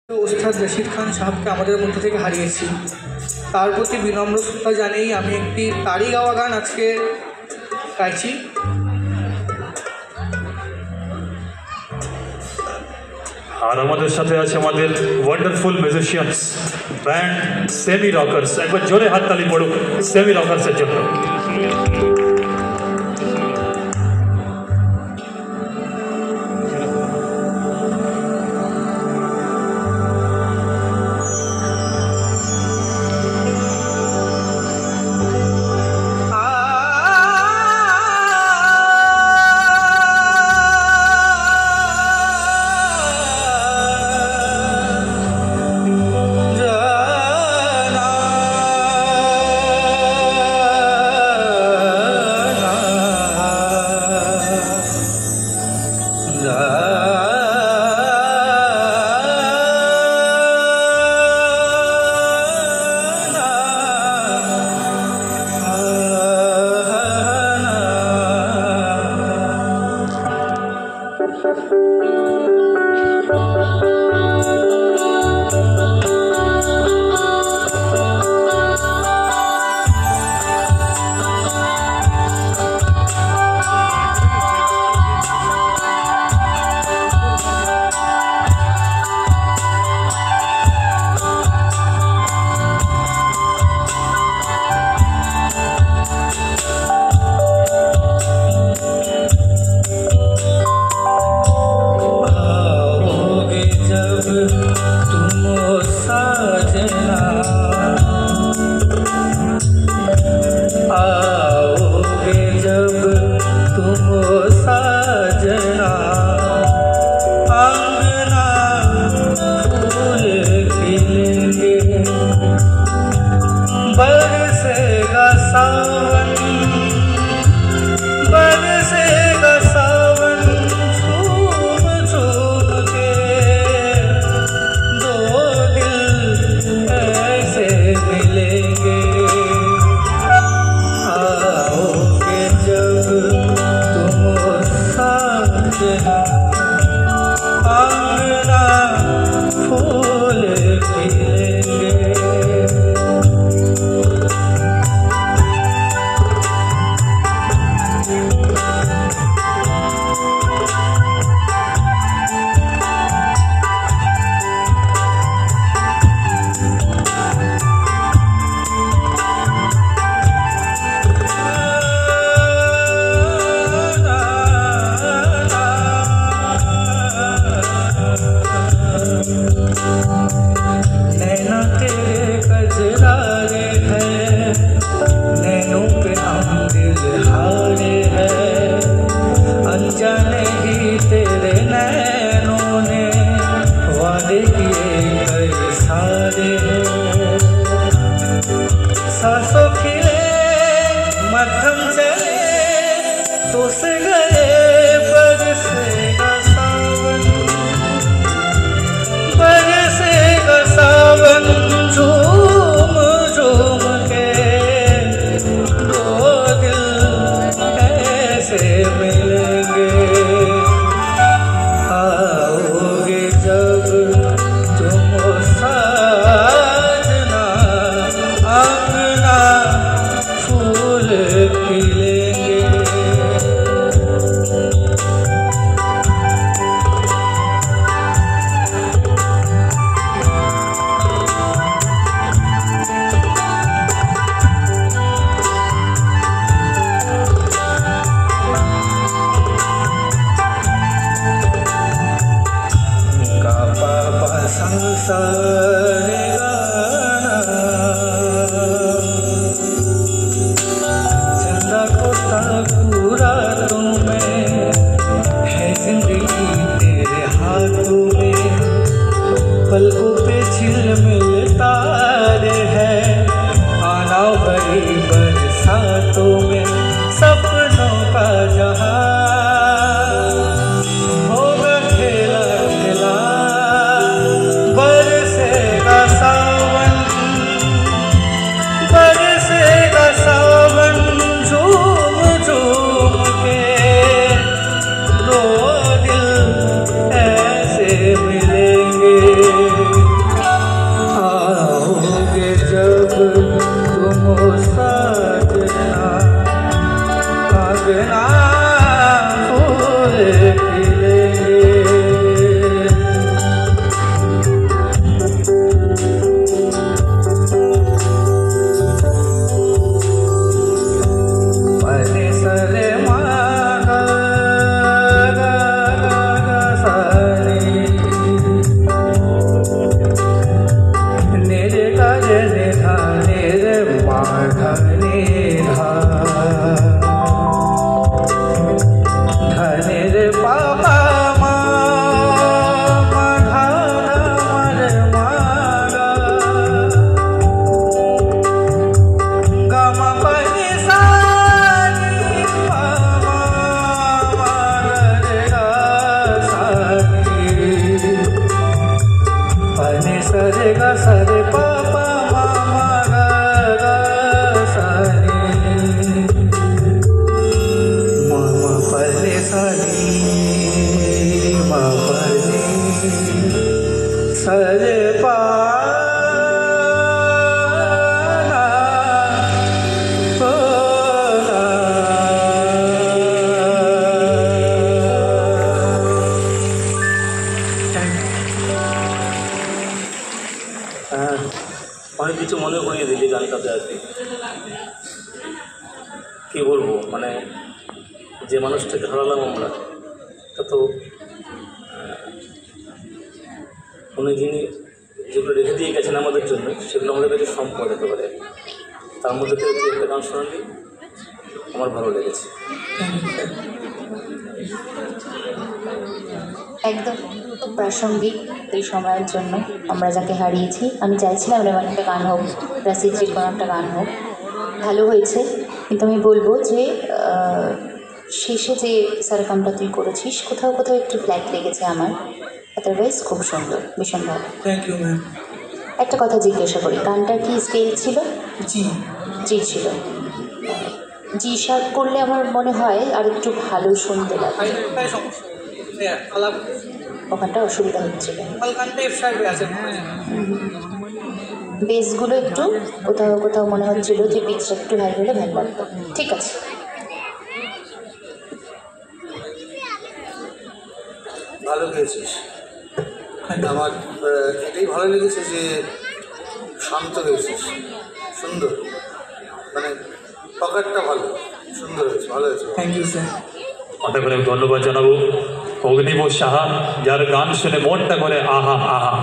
ওস্তাদ রশিদ খান সাহেবকে আমাদের মধ্যে থেকে হারিয়েছি। তার প্রতি বিনম্র শ্রদ্ধা জানিয়েই আমি একটি তারি গাওয়া গান আজকে গাইছি। আর আমাদের সাথে আছে আমাদের wonderful musicians band semi Rockerz. একবার জোরে হাততালি পড়ুক সেমি রকার্সের জন্য। मिलेंगे। নি সা রে গা সা রে পা পা মা মা গা গা সা রে মা মা পা রে সা রে মা পা রে সা রে পা অনেক কিছু মনে করিয়ে দিলি গানটাতে আর কি কী বলবো, মানে যে মানুষটাকে হারালাম আমরা, তা তো উনি যিনি যেগুলো রেখে দিয়ে গেছেন আমাদের জন্য, সেগুলো আমাদের কাছে সম্পদ হতে পারে। তার মধ্যে থেকে যে একটা গান শোনালি আমার ভালো লেগেছে। একদম প্রাসঙ্গিক এই সময়ের জন্য আমরা যাকে হারিয়েছি। আমি চাইছিলাম এমন একটা গান হোক, রাসিজির কোনো একটা গান হোক, ভালো হয়েছে। কিন্তু আমি বলবো যে শেষে যে সারকামটা তুই করেছিস কোথাও কোথাও একটু ফ্ল্যাট লেগেছে আমার, আদারওয়াইজ খুব সুন্দর, ভীষণ ভালো। Thank you ma'am. একটা কথা জিজ্ঞাসা করি, গানটার কি স্কেল ছিল? জি জি ছিল। জি শার্প করলে আমার মনে হয় আর একটু ভালো শুনতে লাগে, ফাইনালটাই সমস্যা আলাপ ওখানটা অসুবিধা হচ্ছিল। গানটা এফ শার্পে আছে। বেসগুলো একটু কোথাও কোথাও মনে হচ্ছিল যে পিচটা একটু হাই হলে ভালো লাগতো। ঠিক আছে, ভালো গেয়েছিস। আমার এটাই ভালো লেগেছে যে শান্ত হয়েছিস, সুন্দর, মানে পকেটটা ভালো, সুন্দর হয়েছে, ভালো হয়েছে। Thank you sir. অনেক অনেক ধন্যবাদ জানাবো অগ্নিব সাহা, যার গান শুনে মনটা করে আহা আহা।